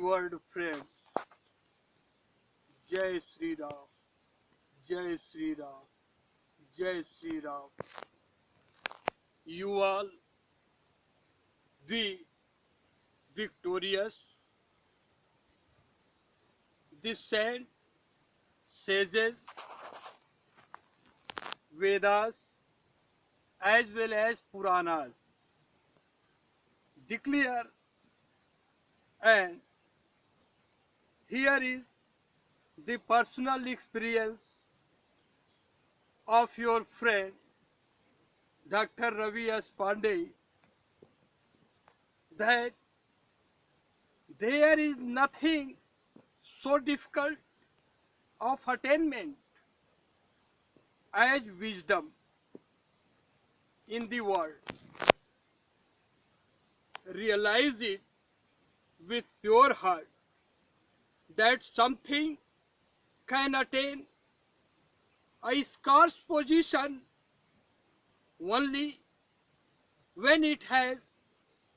world friends. Jai Sri Ram, Jai Sri Ram, Jai Sri Ram. You all be victorious. The saint sages, Vedas, as well as Puranas declare, and here is the personal experience of your friend Dr. Ravi S. Pandey, that there is nothing so difficult of attainment as wisdom in the world. Realize it with pure heart that something can attain a scarce position only when it has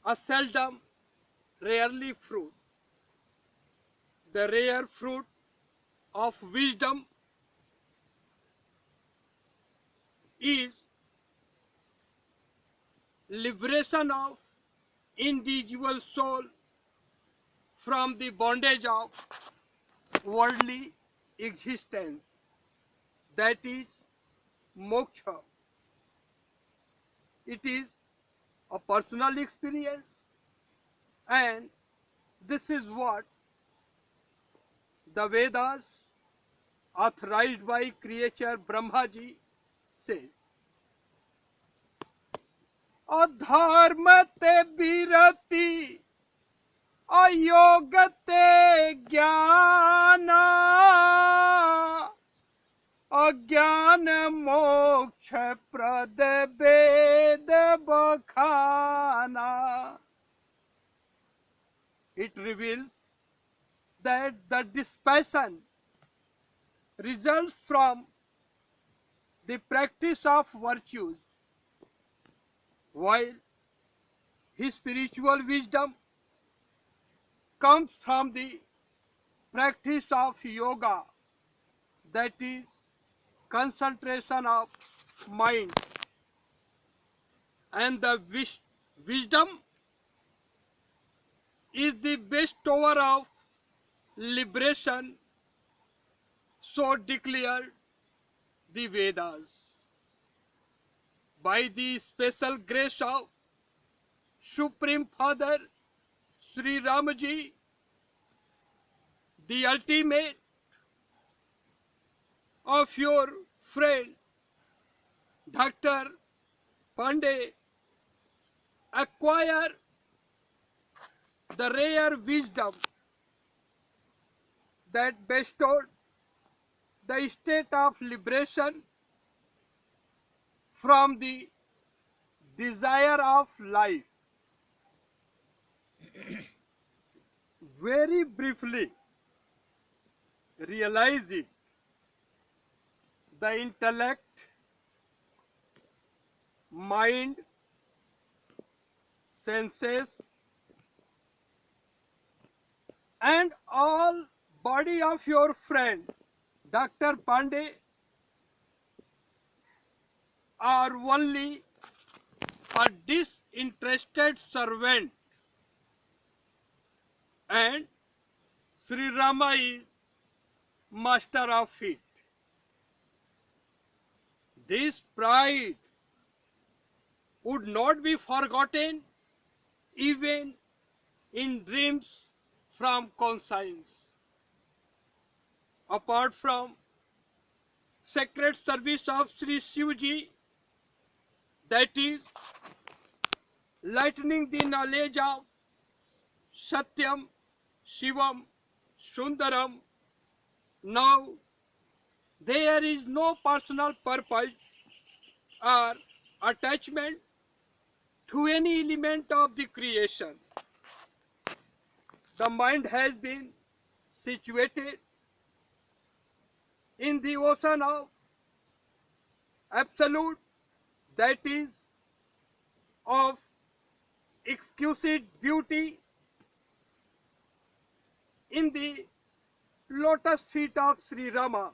a seldom, rarely fruit. The rare fruit of wisdom is liberation of individual soul from the bondage of worldly existence. That is moksha. It is a personal experience, and this is what the Vedas, authorized by creator Brahmaji, says. अधर्म ते विरति अयोग ते ज्ञान अज्ञान मोक्ष प्रद वेद बखाना. It reveals that the dispassion results from the practice of virtues, while his spiritual wisdom comes from the practice of yoga, that is concentration of mind, and the wisdom is the bestower of liberation, so declared the Vedas. By the special grace of Supreme Father Sri Ramji, the ultimate of your friend Dr. Pandey, acquire the rare wisdom that bestowed the state of liberation from the desire of life. Very briefly, realize it. The intellect, mind, senses, and all body of your friend Dr. Pandey are only a disinterested servant, and Sri Rama is master of it. This pride would not be forgotten even in dreams from conscience. Apart from sacred service of Sri Shivji, that is lightening the knowledge of Satyam, Shivam, Sundaram, now there is no personal purpose or attachment to any element of the creation. The mind has been situated in the ocean of absolute, that is of exquisite beauty, in the lotus feet of Sri Rama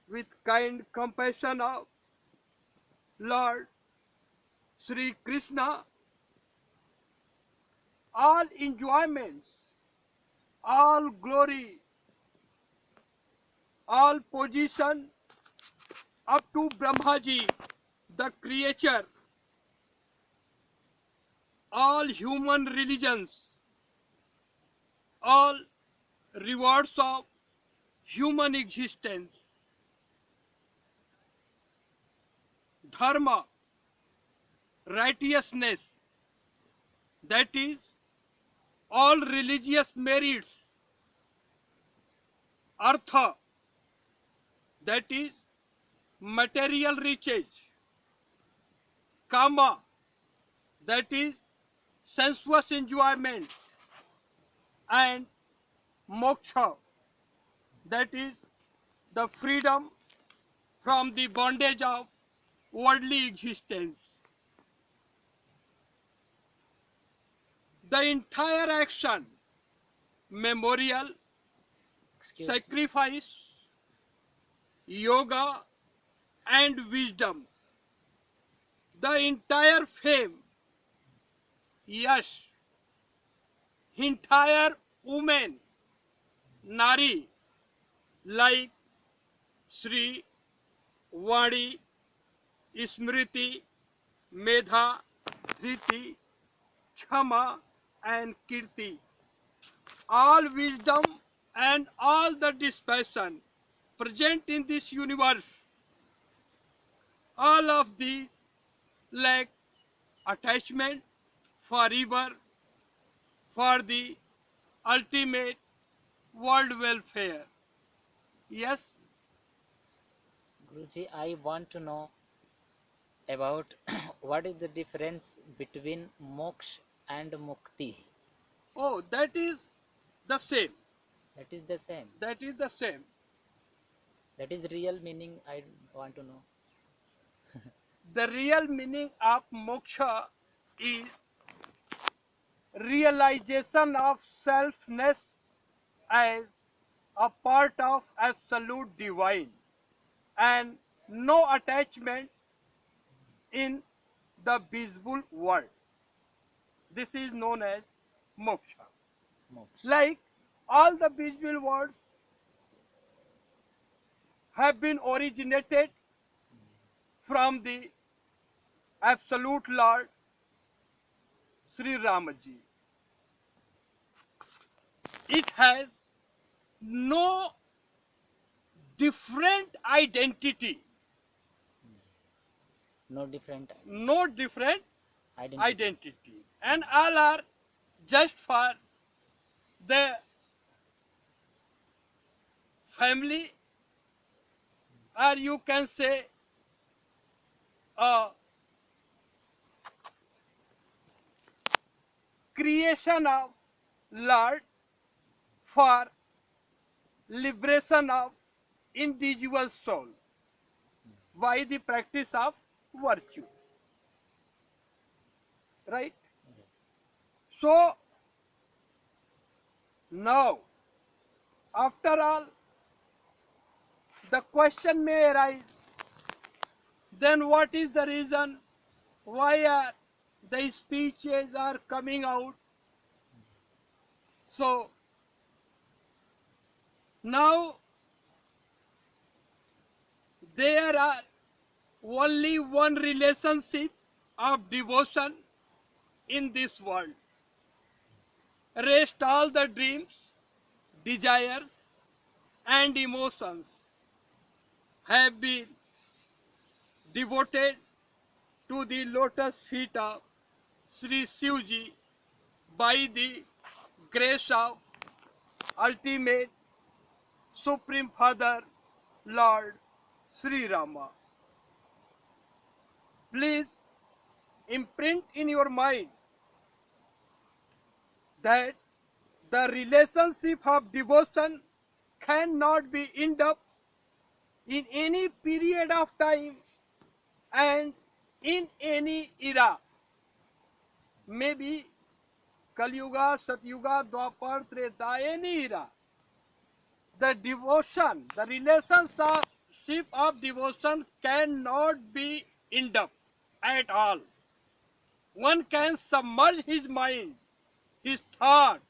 with kind compassion of Lord Sri Krishna, all enjoyments, all glory, all position up to Brahmaji, the creature, all human religions, all rewards of human existence, dharma, righteousness, that is, all religious merits, artha, that is, material riches, kama, that is, sensuous enjoyment, and moksha, that is, the freedom from the bondage of worldly existence. The entire action, memorial, sacrifice, yoga, and wisdom, the entire fame, yash, entire woman, nari, like Sri Vani, Smriti, Medha, Dhriti, Kshama, and Kirti, all wisdom and all the dispassion present in this universe, all of these lack attachment forever for the ultimate world welfare. Yes, Guruji, I want to know about what is the difference between moksha and mukti. oh, that is the same. That is the same. That is the same. That is real meaning I want to know. The real meaning of moksha is realization of selfness as a part of absolute divine and no attachment in the visible world. This is known as moksha. Moksha. Like all the visible worlds have been originated from the absolute Lord Sri Ramaji. It has no different identity, No different no different identity. identity, and all are just for the family, or you can say creation of Lord for liberation of individual soul by the practice of virtue. Right? So, now, after all, the question may arise, then what is the reason why are the speeches are coming out? So, now there are only one relationship of devotion in this world. Rest all the dreams, desires, and emotions have been devoted to the lotus feet of Sri Shivji by the grace of ultimate Supreme Father Lord Sri Rama. Please imprint in your mind that the relationship of devotion cannot be end up in any period of time and in any era. Maybe Kali Yuga, Satyuga, Dwapar, Treta, any era, the devotion, the relationship of devotion cannot be in depth at all. One can submerge his mind, his thought,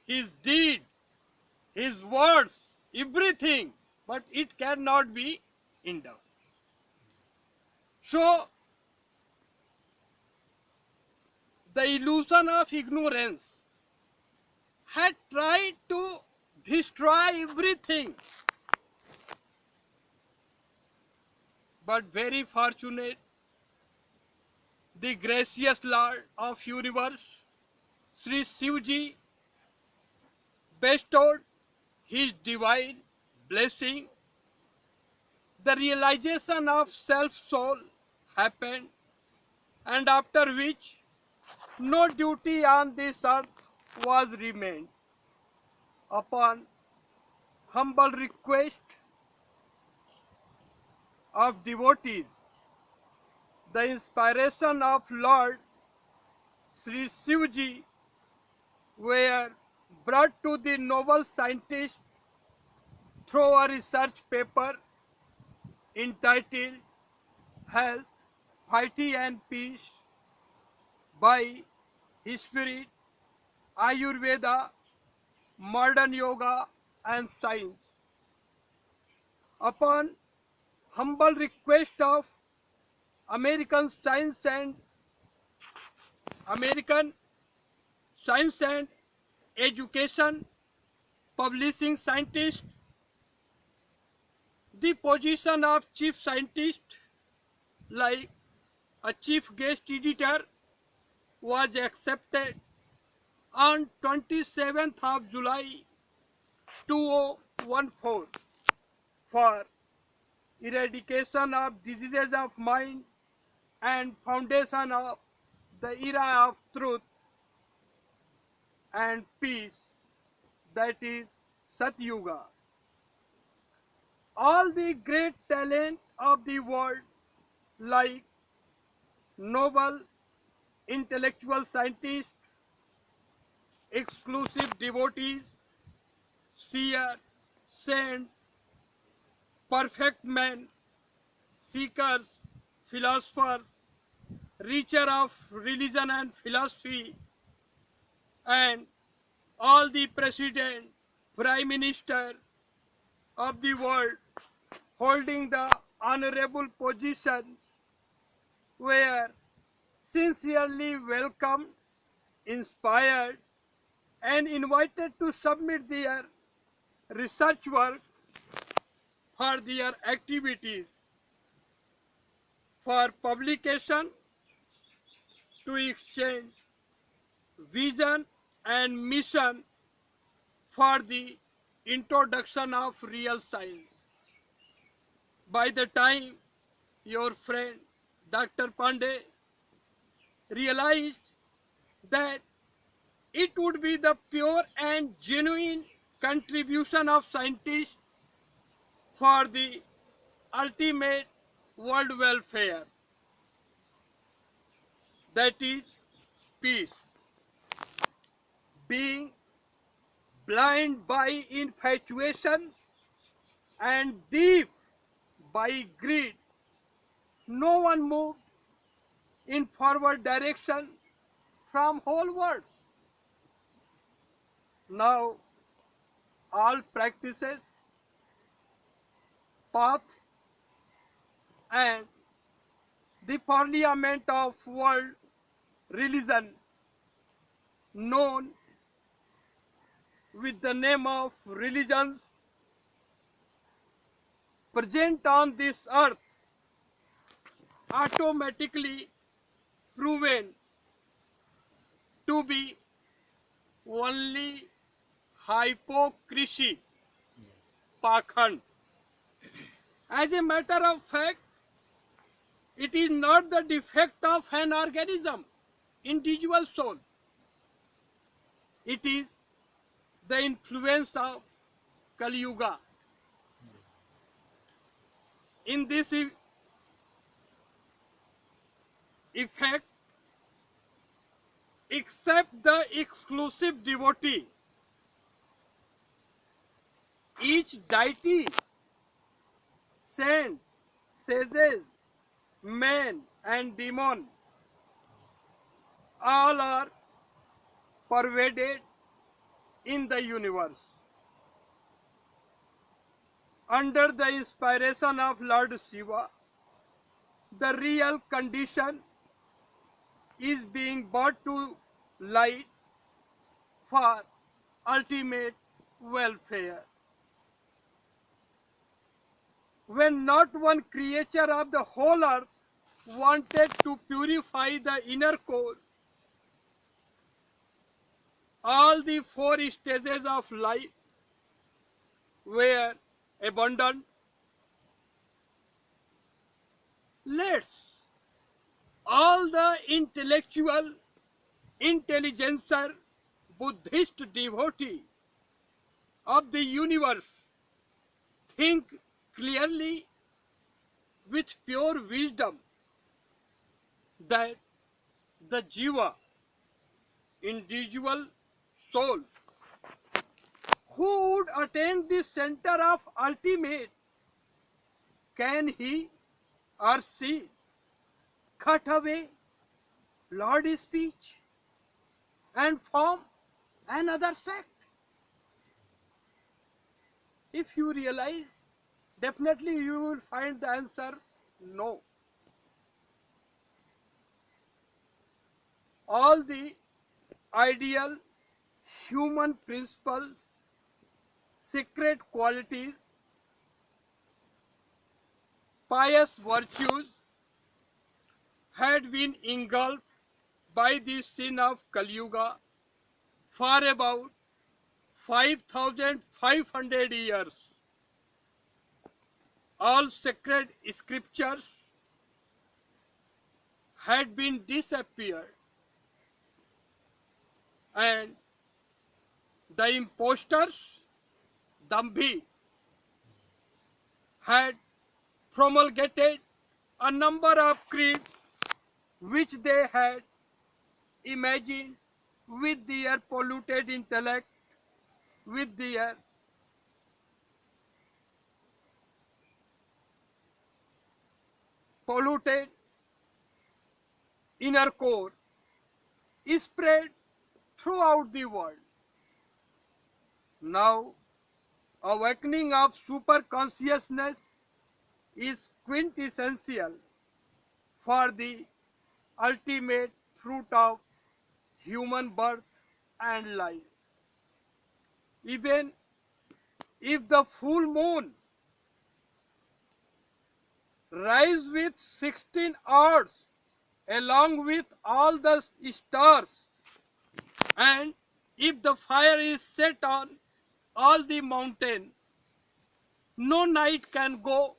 his deed, his words, everything, but it cannot be in depth. So, the illusion of ignorance had tried to destroy everything. But very fortunate, the gracious Lord of universe, Sri Shivji, bestowed his divine blessing. The realization of self-soul happened, and after which no duty on this earth was remained. Upon humble request of devotees, the inspiration of Lord Sri Shivji were brought to the noble scientist through a research paper entitled Health, Piety and Peace by His Spirit, Ayurveda, Modern Yoga and Science. Upon humble request of American American Science and Education publishing scientist, the position of chief scientist, like a chief guest editor, was accepted on 27th of July 2014 for eradication of diseases of mind and foundation of the era of truth and peace, that is Satyuga. All the great talent of the world, like noble intellectual scientists, exclusive devotees, seer, saint, perfect men, seekers, philosophers, reacher of religion and philosophy, and all the president, prime minister of the world holding the honorable position were sincerely welcomed, inspired, and invited to submit their research work for their activities for publication, to exchange vision and mission for the introduction of real science. By the time your friend Dr. Pandey realized that it would be the pure and genuine contribution of scientists for the ultimate world welfare, that is peace. Being blind by infatuation and deep by greed, no one moved in forward direction from whole world. Now all practices, path, and the parliament of world religion, known with the name of religions present on this earth, automatically proven to be only hypocrisy, pakhand. As a matter of fact, it is not the defect of an organism, individual soul. It is the influence of Kali Yuga. In this effect, except the exclusive devotee. Each deity, saint, sages, man and demon, all are pervaded in the universe. Under the inspiration of Lord Shiva, the real condition is being brought to light for ultimate welfare. When not one creature of the whole earth wanted to purify the inner core, all the four stages of life were abandoned. Let's all the intellectual, intelligencer, Buddhist devotee of the universe think clearly with pure wisdom that the jiva, individual soul, who would attain the center of ultimate, can he or she cut away Lord's speech and form another sect? If you realize, definitely you will find the answer no. All the ideal human principles, sacred qualities, pious virtues had been engulfed by the sin of Kali Yuga for about 5,500 years. All sacred scriptures had been disappeared, and the impostors, Dambhi, had promulgated a number of creeds which they had imagined with their polluted intellect, with their polluted inner core, spread throughout the world. Now, awakening of super consciousness is quintessential for the ultimate fruit of human birth and life. Even if the full moon rise with 16 hours along with all the stars, and if the fire is set on all the mountain, no night can go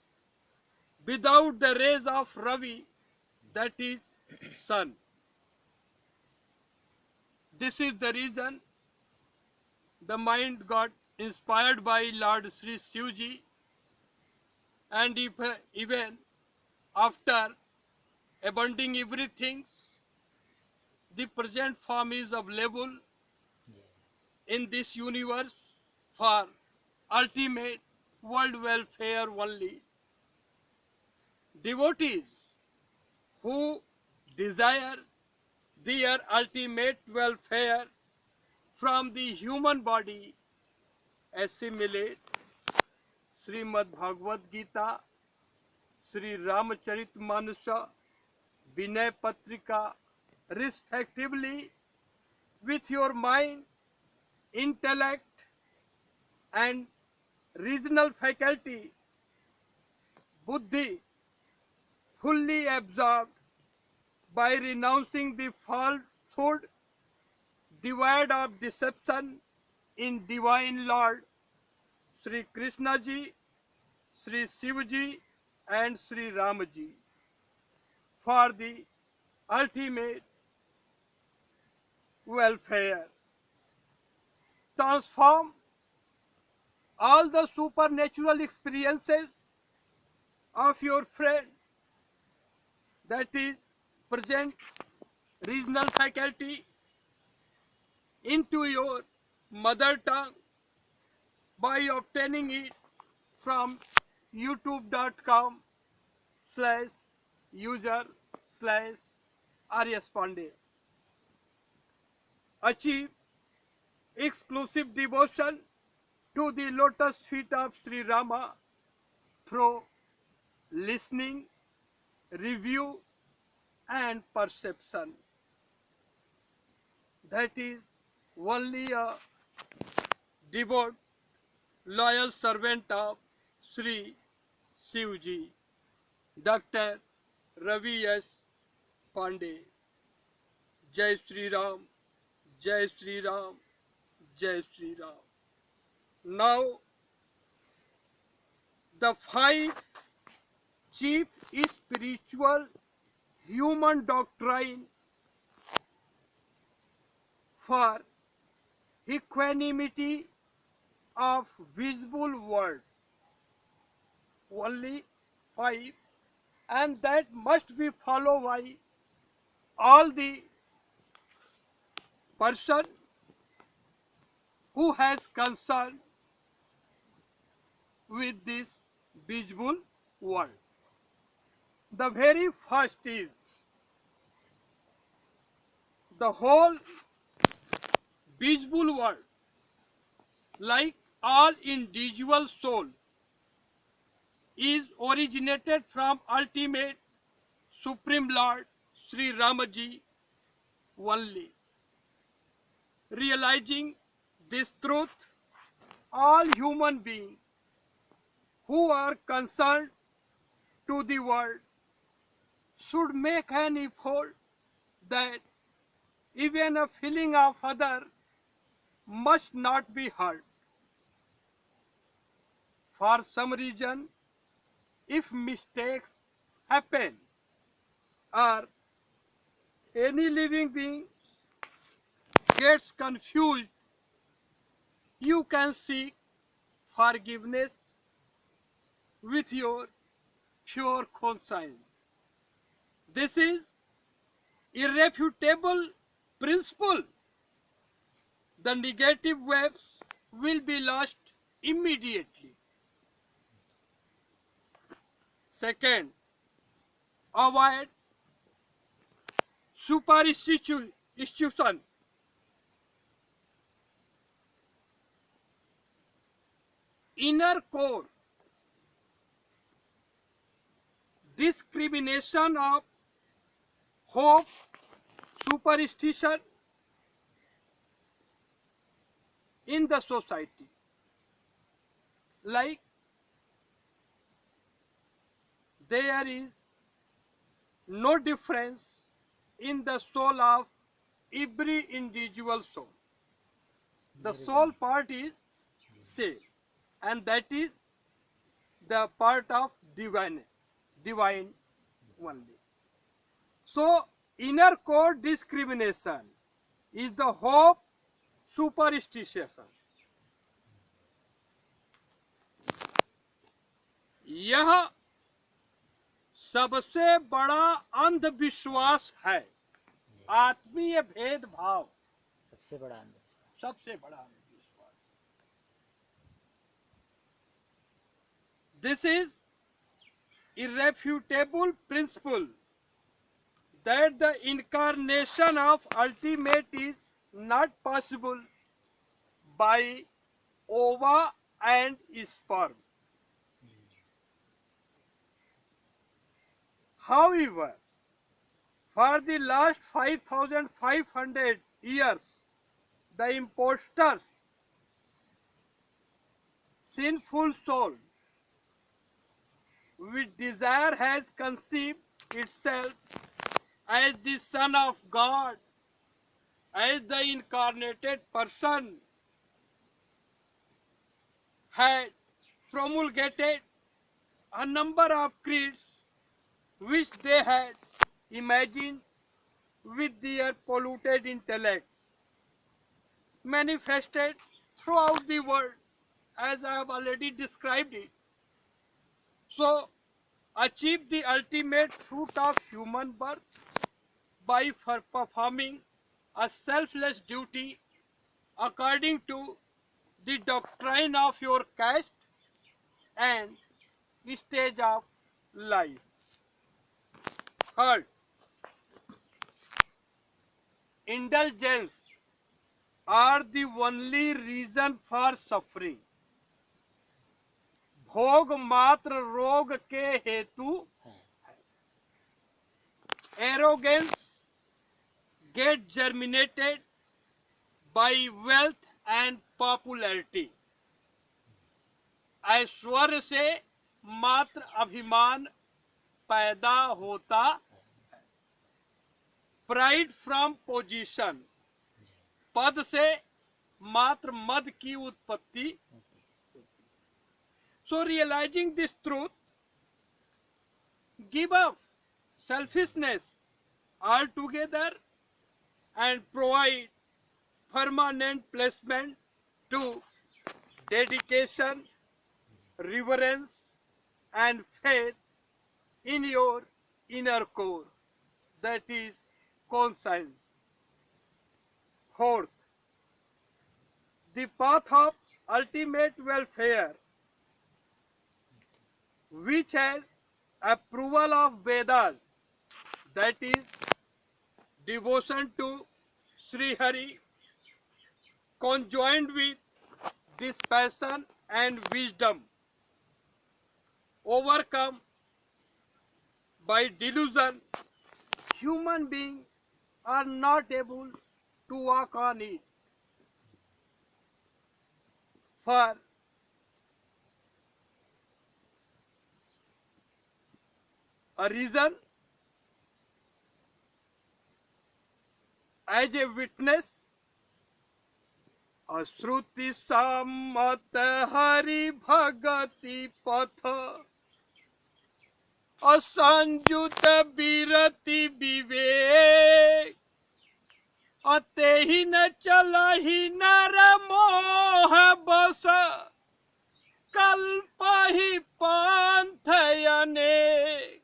without the rays of Ravi, that is sun. This is the reason the mind got inspired by Lord Sri Shivji, and even after abandoning everything, the present form is available in this universe for ultimate world welfare only. Devotees who desire their ultimate welfare from the human body assimilate Srimad Bhagavad Gita, Sri Ramcharitmanas, Vinay Patrika, respectively, with your mind, intellect, and reasonable faculty, buddhi, fully absorbed by renouncing the falsehood, devoid of deception in divine Lord Sri Krishna ji, Sri Shiva ji, and Sri Rama ji, for the ultimate welfare. Transform all the supernatural experiences of your friend, that is present reasonable faculty, into your mother tongue by obtaining it from youtube.com/user/Aryas Pandey. Achieve exclusive devotion to the lotus feet of Sri Rama through listening, review, and perception. That is only a devout, loyal servant of Sri Shivji, Dr. Ravi S. Pandey. Jai Sri Ram, Jai Sri Ram, Jai Sri Ram. Now, the five chief spiritual human doctrine for equanimity of visible world. Only five, and that must be followed by all the person who has concern with this visible world. The very first is the whole visible world, like all individual soul, is originated from ultimate Supreme Lord Sri Ramaji only. Realizing this truth, all human beings who are concerned to the world should make an effort that even a feeling of other must not be hurt. For some reason, if mistakes happen or any living being gets confused, you can seek forgiveness with your pure conscience. This is irrefutable principle. The negative waves will be lost immediately. Second, avoid superstition. Inner core discrimination of hope, superstition in the society. Like there is no difference in the soul of every individual soul. The soul part is same, and that is the part of divine only. So inner core discrimination is the hope superstition. यह सबसे बड़ा अंधविश्वास है, आत्मीय भेदभाव सबसे बड़ा अंधविश्वास। सबसे बड़ा अंधविश्वास। This is irrefutable principle that the incarnation of ultimate is not possible by ova and sperm. However, for the last 5,500 years, the impostors, sinful soul, with desire has conceived itself as the Son of God, as the incarnated person, had promulgated a number of creeds which they had imagined with their polluted intellect, manifested throughout the world as I have already described it. So, achieve the ultimate fruit of human birth by performing a selfless duty according to the doctrine of your caste and stage of life. Third, indulgence are the only reason for suffering. भोग मात्र रोग के हेतु है। arrogance get germinated by wealth and popularity. ऐश्वर्य से मात्र अभिमान पैदा होता है। प्राइड फ्रॉम पोजीशन, पद से मात्र मद की उत्पत्ति। So realizing this truth, give up selfishness altogether and provide permanent placement to dedication, reverence and faith in your inner core, that is conscience. Fourth, the path of ultimate welfare, which has approval of Vedas, that is devotion to Sri Hari, conjoined with this passion and wisdom, overcome by delusion, human beings are not able to walk on it. For a reason, as a witness, अश्रुति सम्मत हरि भगति पथ, असंयुत विरति विवेक, अतेहि न चलहि नर मोह बस, कल्पहि पंथ अनेक.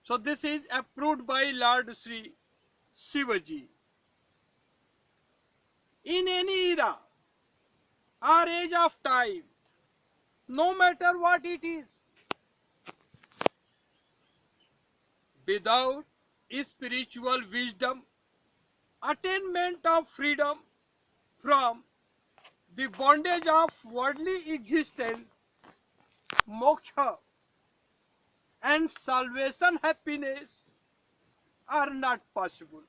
So this is approved by Lord Sri Shivaji. In any era or age of time, no matter what it is, without spiritual wisdom, attainment of freedom from the bondage of worldly existence, moksha and salvation happiness are not possible.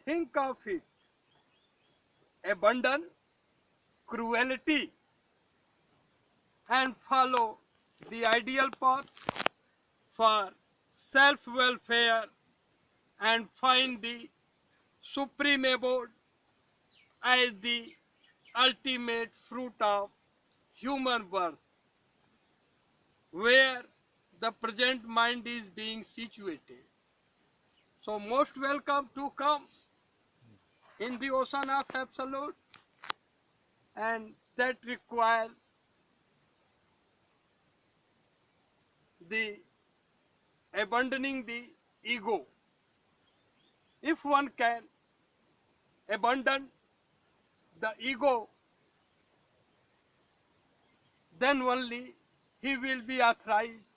Think of it. Abandon cruelty and follow the ideal path for self-welfare and find the supreme abode as the ultimate fruit of human birth, where the present mind is being situated. So most welcome to come in the ocean of absolute, and that requires the abandoning the ego. If one can abandon the ego, then only he will be authorized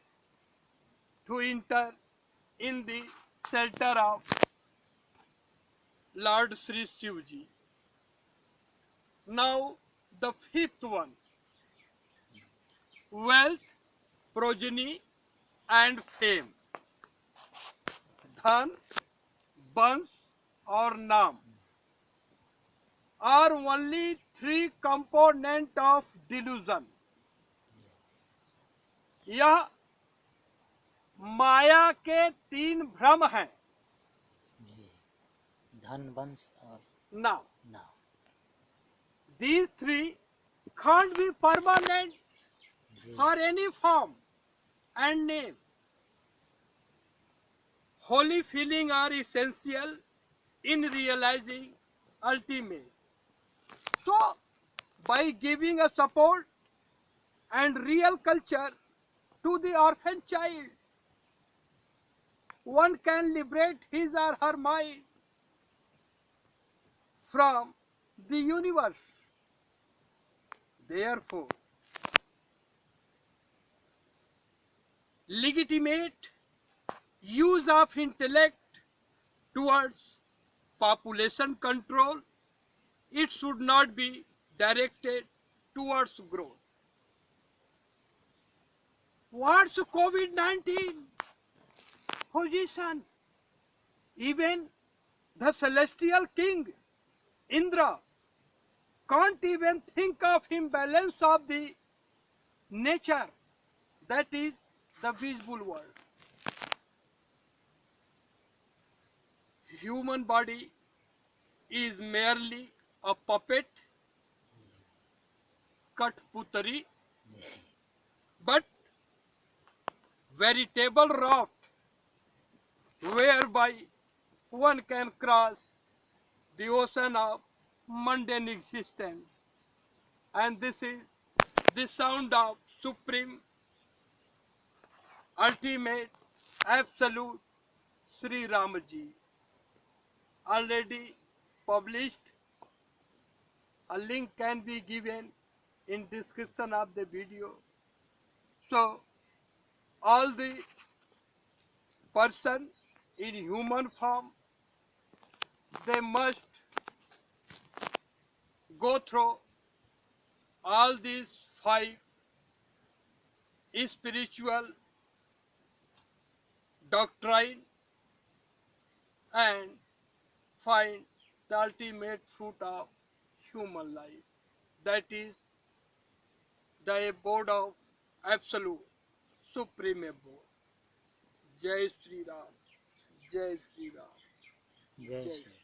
to enter in the shelter of Lord Sri Shivji. Now the fifth one, wealth, progeny and fame. Dhan, Vansh or Naam are only three components of delusion. यह माया के तीन भ्रम हैं. धन, वंश और Now, नाम. these three can't be permanent for any form and name. Holy feeling are essential in realizing ultimate. So, by giving a support and real culture to the orphan child, one can liberate his or her mind from the universe. Therefore, legitimate use of intellect towards population control, it should not be directed towards growth. What's COVID-19? Position. Even the celestial king, Indra, can't even think of imbalance of the nature, that is the visible world. Human body is merely a puppet, Kathputari, but veritable raft whereby one can cross the ocean of mundane existence. And this is the sound of Supreme, Ultimate, Absolute Sri Ramaji. Already published. A link can be given in description of the video. So all the person in human form, they must go through all these 5 spiritual doctrine and find the ultimate fruit of human life. That is the abode of absolute supreme abode. Jai Sri Ram. Jai Sri Ram. Jai Jai Shri